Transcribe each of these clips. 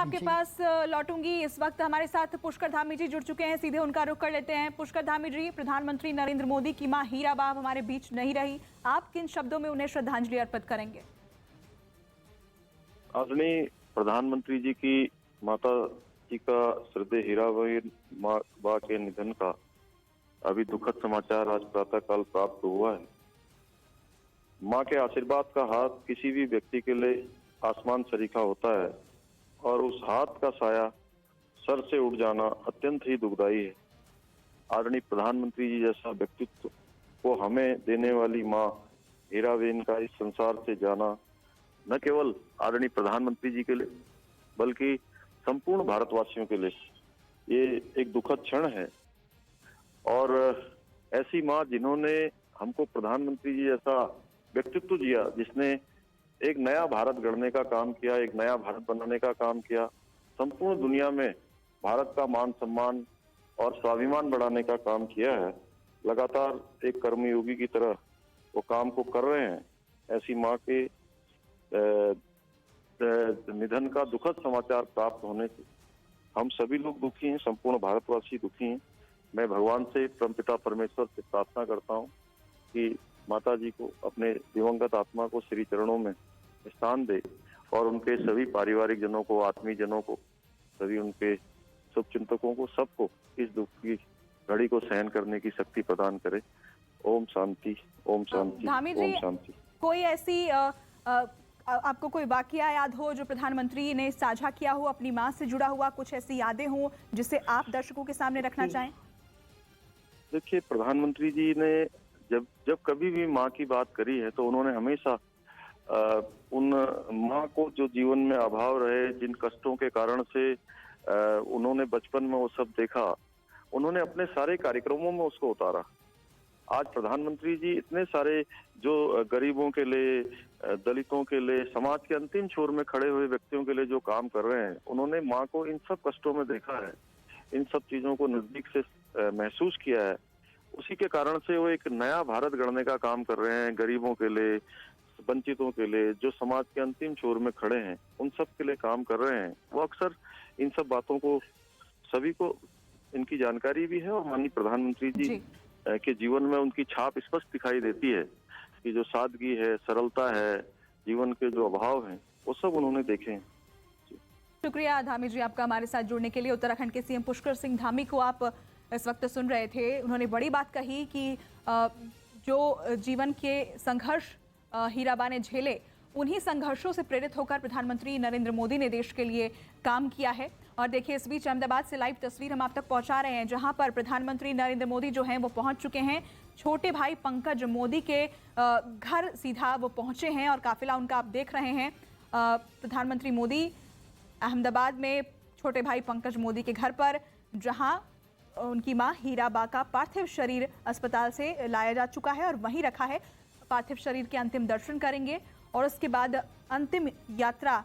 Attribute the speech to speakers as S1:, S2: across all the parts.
S1: आपके पास लौटूंगी। इस वक्त हमारे साथ पुष्कर धामी जी जुड़ चुके हैं, सीधे उनका रुख कर लेते हैं। पुष्कर धामी जी, प्रधानमंत्री नरेंद्र मोदी की मां हीराबा हमारे बीच नहीं रही, आप किन शब्दों में उन्हें श्रद्धांजलि अर्पित करेंगे?
S2: आदरणीय प्रधानमंत्री जी की माता जी का श्रद्धेय हीराबाई बा के निधन का अभी दुखद समाचार आज प्रातःकाल प्राप्त हुआ है। माँ के आशीर्वाद का हाथ किसी भी व्यक्ति के लिए आसमान सरीखा होता है और उस हाथ का साया सर से उड़ जाना अत्यंत ही दुखदायी है। आदरणीय प्रधानमंत्री जी जैसा व्यक्तित्व को हमें देने वाली माँ हीराबेन का इस संसार से जाना न केवल आदरणीय प्रधानमंत्री जी के लिए बल्कि संपूर्ण भारतवासियों के लिए ये एक दुखद क्षण है। और ऐसी माँ जिन्होंने हमको प्रधानमंत्री जी जैसा व्यक्तित्व दिया, जिसने एक नया भारत गढ़ने का काम किया, एक नया भारत बनाने का काम किया, संपूर्ण दुनिया में भारत का मान सम्मान और स्वाभिमान बढ़ाने का काम किया है, लगातार एक कर्मयोगी की तरह वो काम को कर रहे हैं। ऐसी माँ के निधन का दुखद समाचार प्राप्त होने से हम सभी लोग दुखी हैं, संपूर्ण भारतवासी दुखी हैं। मैं भगवान से, परमपिता परमेश्वर से प्रार्थना करता हूं कि माता जी को, अपने दिवंगत आत्मा को श्री चरणों में स्थान दे और उनके सभी पारिवारिक जनों को, आत्मीय जनों को, सभी उनके शुभचिंतकों को, सबको इस दुख की घड़ी को सहन करने की शक्ति प्रदान करे। ओम शांति, ओम शांति, ओम शांति।
S1: कोई ऐसी आपको कोई वाकया याद हो जो प्रधानमंत्री ने साझा किया हो, अपनी मां से जुड़ा हुआ कुछ ऐसी यादें हो जिसे आप दर्शकों के सामने रखना चाहें?
S2: देखिए, प्रधानमंत्री जी ने जब कभी भी माँ की बात करी है तो उन्होंने हमेशा उन माँ को जो जीवन में अभाव रहे, जिन कष्टों के कारण से उन्होंने बचपन में वो सब देखा, उन्होंने अपने सारे कार्यक्रमों में उसको उतारा। आज प्रधानमंत्री जी इतने सारे जो गरीबों के लिए, दलितों के लिए, समाज के अंतिम छोर में खड़े हुए व्यक्तियों के लिए जो काम कर रहे हैं, उन्होंने माँ को इन सब कष्टों में देखा है, इन सब चीजों को नजदीक से महसूस किया है। उसी के कारण से वो एक नया भारत गढ़ने का काम कर रहे हैं, गरीबों के लिए, वंचितों के लिए, जो समाज के अंतिम छोर में खड़े हैं, उन सब के लिए काम कर रहे हैं। वो अक्सर इन सब बातों को सभी को इनकी जानकारी भी है और माननीय प्रधानमंत्री जी के जीवन में उनकी छाप स्पष्ट दिखाई देती है कि जो सादगी है, सरलता है, जीवन के जो अभाव हैं, वो सब उन्होंने देखे हैं।
S1: शुक्रिया धामी जी आपका हमारे साथ जुड़ने के लिए। उत्तराखंड के सीएम पुष्कर सिंह धामी को आप इस वक्त सुन रहे थे। उन्होंने बड़ी बात कही कि जो जीवन के संघर्ष हीराबा ने झेले, उन्हीं संघर्षों से प्रेरित होकर प्रधानमंत्री नरेंद्र मोदी ने देश के लिए काम किया है। और देखिए, इस बीच अहमदाबाद से लाइव तस्वीर हम आप तक पहुंचा रहे हैं, जहां पर प्रधानमंत्री नरेंद्र मोदी जो हैं वो पहुंच चुके हैं। छोटे भाई पंकज मोदी के घर सीधा वो पहुंचे हैं और काफिला उनका आप देख रहे हैं। प्रधानमंत्री मोदी अहमदाबाद में छोटे भाई पंकज मोदी के घर पर, जहां उनकी मां हीराबा का पार्थिव शरीर अस्पताल से लाया जा चुका है और वहीं रखा है। पार्थिव शरीर के अंतिम दर्शन करेंगे और उसके बाद अंतिम यात्रा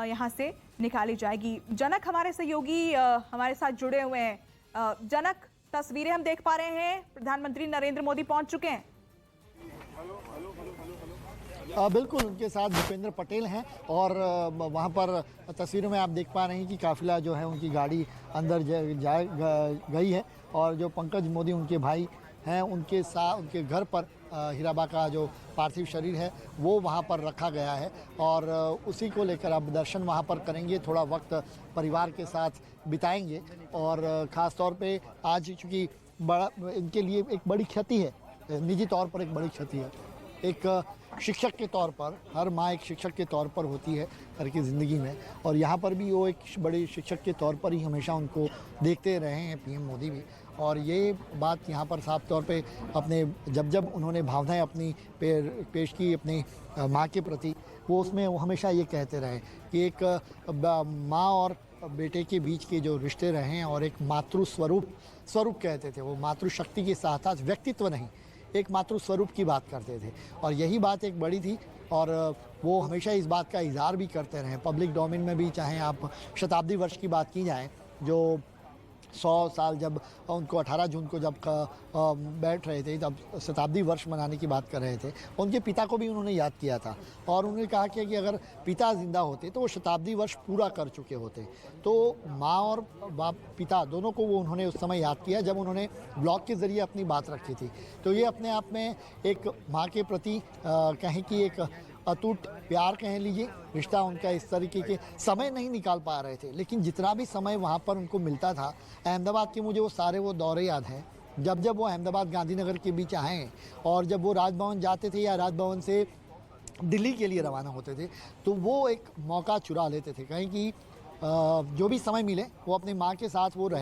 S1: यहां से निकाली जाएगी। जनक हमारे सहयोगी हमारे साथ जुड़े हुए हैं। जनक, तस्वीरें हम देख पा रहे हैं, प्रधानमंत्री नरेंद्र मोदी पहुंच चुके हैं।
S3: बिल्कुल, उनके साथ भूपेंद्र पटेल हैं और वहाँ पर तस्वीरों में आप देख पा रहे हैं कि काफिला जो है उनकी गाड़ी अंदर गई है और जो पंकज मोदी उनके भाई हैं, उनके साथ उनके घर पर हीराबा का जो पार्थिव शरीर है वो वहाँ पर रखा गया है और उसी को लेकर आप दर्शन वहाँ पर करेंगे, थोड़ा वक्त परिवार के साथ बिताएंगे। और ख़ास तौर पे आज चूँकि बड़ा इनके लिए एक बड़ी क्षति है, निजी तौर पर एक बड़ी क्षति है। एक शिक्षक के तौर पर, हर माँ एक शिक्षक के तौर पर होती है घर की ज़िंदगी में, और यहाँ पर भी वो एक बड़े शिक्षक के तौर पर ही हमेशा उनको देखते रहे हैं पीएम मोदी भी। और ये बात यहाँ पर साफ तौर पे अपने जब उन्होंने भावनाएं अपनी पेश की अपनी माँ के प्रति, वो उसमें वो हमेशा ये कहते रहे कि एक माँ और बेटे के बीच के जो रिश्ते रहे हैं और एक मातृ स्वरूप कहते थे, वो मातृशक्ति के साथ साथ व्यक्तित्व नहीं, एक मातृ स्वरूप की बात करते थे। और यही बात एक बड़ी थी और वो हमेशा इस बात का इज़हार भी करते रहे। पब्लिक डोमेन में भी, चाहे आप शताब्दी वर्ष की बात की जाए, जो 100 साल जब उनको 18 जून को जब बैठ रहे थे, तब शताब्दी वर्ष मनाने की बात कर रहे थे, उनके पिता को भी उन्होंने याद किया था और उन्होंने कहा कि अगर पिता जिंदा होते तो वो शताब्दी वर्ष पूरा कर चुके होते। तो माँ और बाप पिता दोनों को वो उन्होंने उस समय याद किया जब उन्होंने ब्लॉग के ज़रिए अपनी बात रखी थी। तो ये अपने आप में एक माँ के प्रति कहें कि एक अटूट प्यार कह लीजिए, रिश्ता उनका इस तरीके के समय नहीं निकाल पा रहे थे, लेकिन जितना भी समय वहाँ पर उनको मिलता था, अहमदाबाद के मुझे वो दौरे याद हैं जब वो अहमदाबाद गांधीनगर के बीच आए और जब वो राजभवन जाते थे या राजभवन से दिल्ली के लिए रवाना होते थे, तो वो एक मौका चुरा लेते थे कहीं कि जो भी समय मिले वो अपनी माँ के साथ वो रहे।